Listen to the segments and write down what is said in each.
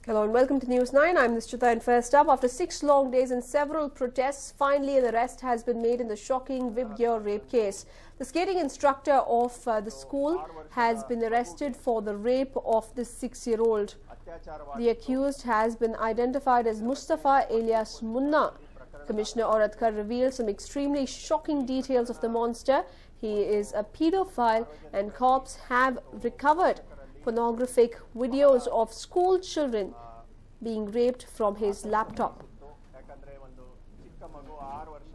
Hello and welcome to News 9. I'm Nishtita, and first up, after 6 long days and several protests, finally an arrest has been made in the shocking Vibgyor rape case. The skating instructor of the school has been arrested for the rape of this 6-year-old. The accused has been identified as Mustafa alias Munna. Commissioner Auradkar revealed some extremely shocking details of the monster. He is a pedophile and cops have recovered pornographic videos of school children being raped from his laptop.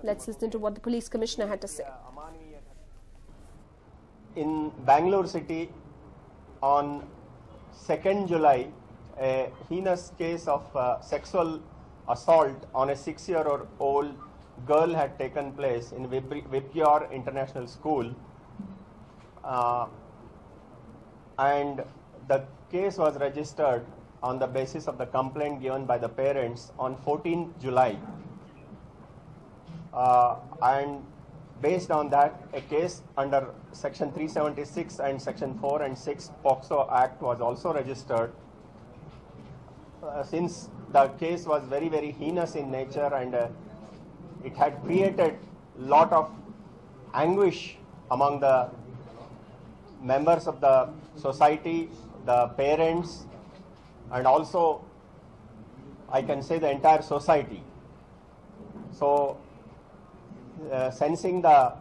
Let's listen to what the police commissioner had to say. In Bangalore city on 2nd July, a heinous case of sexual assault on a 6-year-old girl had taken place in Vibgyor International School. And the case was registered on the basis of the complaint given by the parents on 14th July. And based on that, a case under Section 376 and Section 4 and 6 POCSO Act was also registered. Since the case was very, very heinous in nature and it had created a lot of anguish among the members of the society, the parents, and also I can say the entire society. So sensing the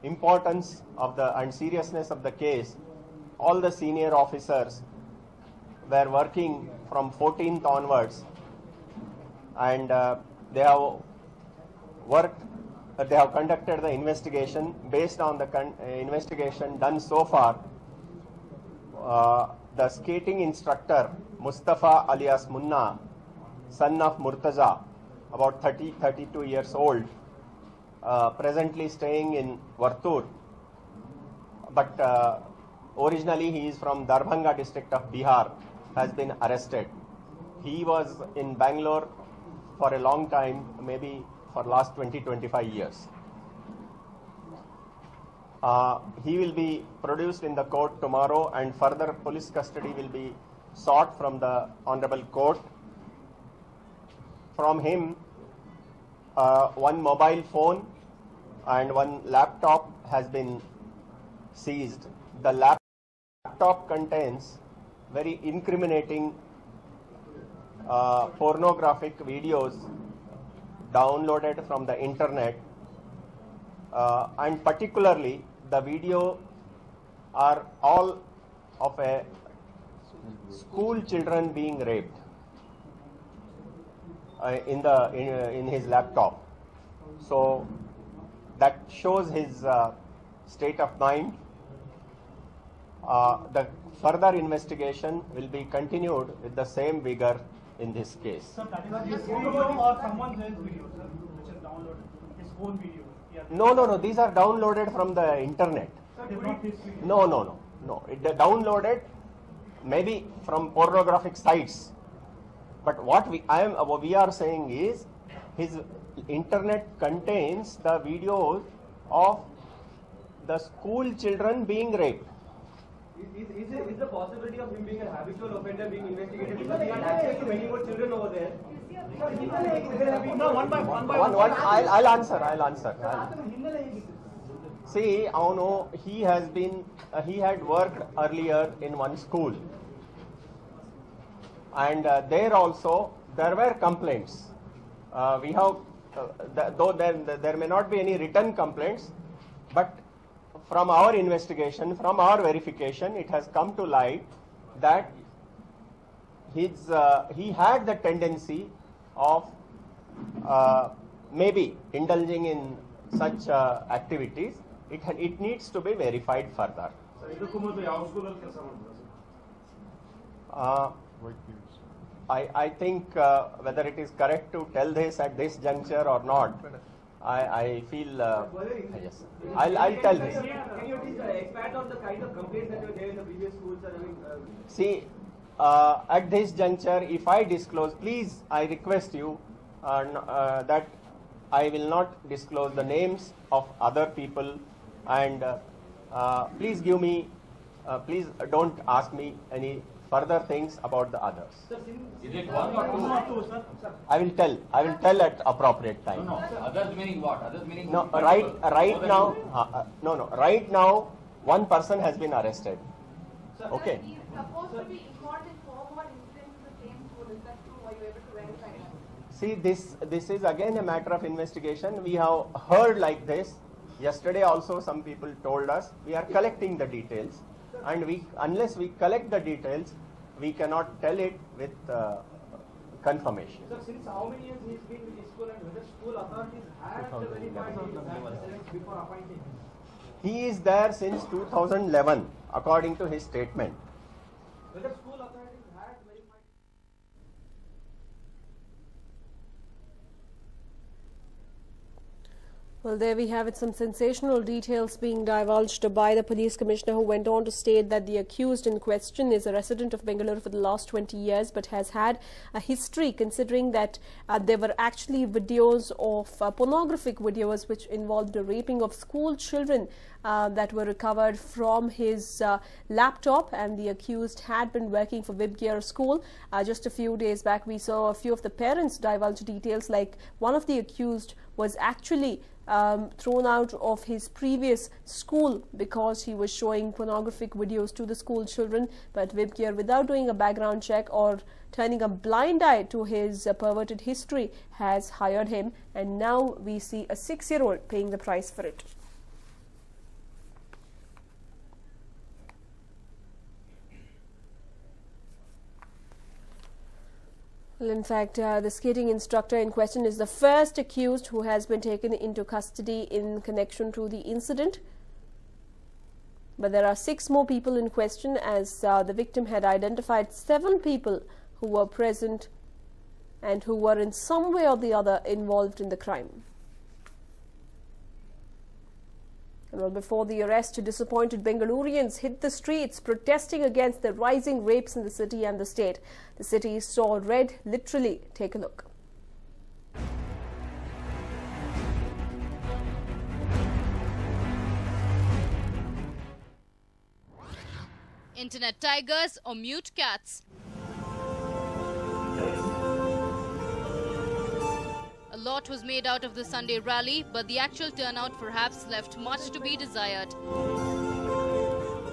importance of the and seriousness of the case, all the senior officers were working from 14th onwards, and they have worked. They have conducted the investigation. Based on the investigation done so far, the skating instructor Mustafa alias Munna, son of Murtaza, about 32 years old, presently staying in Vartur, but originally he is from Darbhanga district of Bihar, has been arrested. He was in Bangalore for a long time, maybe for last 20-25 years. He will be produced in the court tomorrow, and further police custody will be sought from the Honorable Court. From him, one mobile phone and one laptop has been seized. The laptop contains very incriminating pornographic videos downloaded from the internet, and particularly the video are all of a school children being raped in his laptop. So that shows his state of mind. The further investigation will be continued with the same vigor in this case. Sir, that is his video or someone else's video, sir, which is downloaded, his own video? No. These are downloaded from the internet. Sir, it is not his video. No. They downloaded maybe from pornographic sites. But what we are saying is his internet contains the videos of the school children being raped. Is the possibility of him being a habitual offender being investigated because he had access to many more children over there? No, one by one. I'll answer. See, he had worked earlier in one school, and there also there were complaints. Though there may not be any written complaints, but from our investigation, from our verification, it has come to light that he had the tendency of maybe indulging in such activities. It needs to be verified further. I think whether it is correct to tell this at this juncture or not, I feel yes. I'll tell this. Can you please expand on the kind of complaints that were there in the previous schools? See, at this juncture, if I disclose, please, I request you that I will not disclose the names of other people, and please give me, please don't ask me any further things about the others. Is it one or two? I will tell at appropriate time. No. Others meaning what? Others meaning No, people. right now, right now, one person has been arrested. Okay. He's supposed to be involved in 4 more incidents in the same school. Is that true? Were you able to verify that? See, this is again a matter of investigation. We have heard like this. Yesterday also some people told us we are collecting the details, and unless we collect the details, we cannot tell it with confirmation. Sir, since how many years he's been with this school, and whether school authorities had verified his before appointing him? He is there since 2011, according to his statement. Whether school authorities had verified. Well, there we have it, some sensational details being divulged by the police commissioner, who went on to state that the accused in question is a resident of Bengaluru for the last 20 years, but has had a history, considering that there were actually videos of pornographic videos which involved the raping of school children that were recovered from his laptop, and the accused had been working for Vibgyor School. Just a few days back, we saw a few of the parents divulge details, like one of the accused was actually thrown out of his previous school because he was showing pornographic videos to the school children. But Vibgyor, without doing a background check or turning a blind eye to his perverted history, has hired him, and now we see a 6-year-old paying the price for it. Well, in fact, the skating instructor in question is the first accused who has been taken into custody in connection to the incident. But there are 6 more people in question, as the victim had identified 7 people who were present and who were in some way or the other involved in the crime. And well, before the arrest, disappointed Bengalurians hit the streets protesting against the rising rapes in the city and the state. The city saw red, literally. Take a look. Internet tigers or mute cats? A lot was made out of the Sunday rally, but the actual turnout perhaps left much to be desired.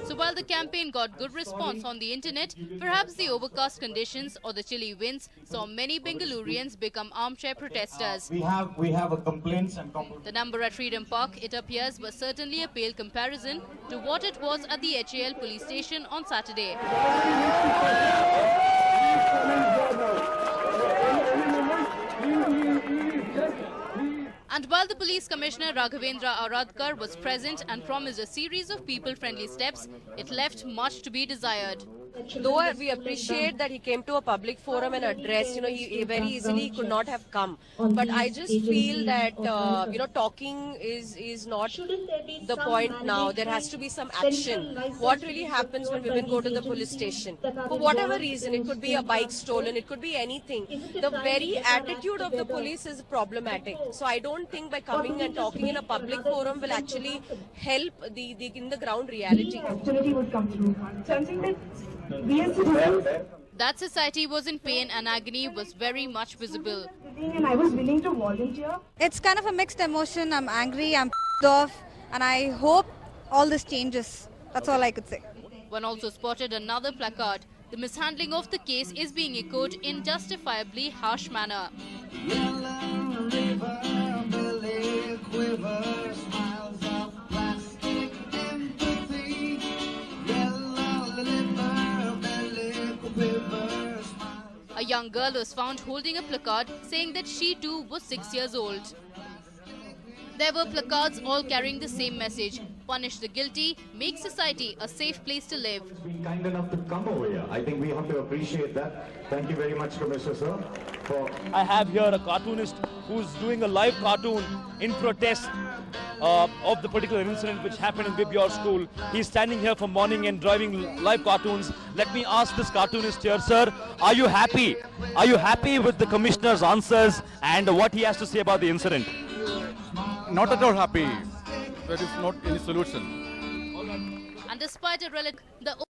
So while the campaign got good response on the internet, perhaps the overcast conditions or the chilly winds saw many Bengalurians become armchair protesters. We have a complaints and The number at Freedom Park, it appears, was certainly a pale comparison to what it was at the HAL police station on Saturday. And while the police commissioner Raghavendra Aradkar was present and promised a series of people-friendly steps, it left much to be desired. Though we appreciate that he came to a public forum and addressed, he very easily could not have come. But I just feel that, talking is not the point now. There has to be some action. What really happens when women go to the police station? For whatever reason, it could be a bike stolen, it could be anything. The very attitude of the police is problematic. So I don't think by coming and talking in a public forum will actually help in the ground reality. That society was in pain and agony was very much visible. And I was willing to volunteer. It's kind of a mixed emotion. I'm angry, I'm off, and I hope all this changes. That's all I could say. One also spotted another placard. The mishandling of the case is being echoed in justifiably harsh manner. A young girl was found holding a placard saying that she too was 6 years old. There were placards all carrying the same message: punish the guilty, make society a safe place to live. been kind enough to come over here. I think we have to appreciate that. Thank you very much, Commissioner sir. I have here a cartoonist who's doing a live cartoon in protest of the particular incident which happened in Vibgyor School. He's standing here for morning and driving live cartoons. Let me ask this cartoonist here, sir, are you happy? Are you happy with the commissioner's answers and what he has to say about the incident? Not at all happy. There is not any solution. And despite a the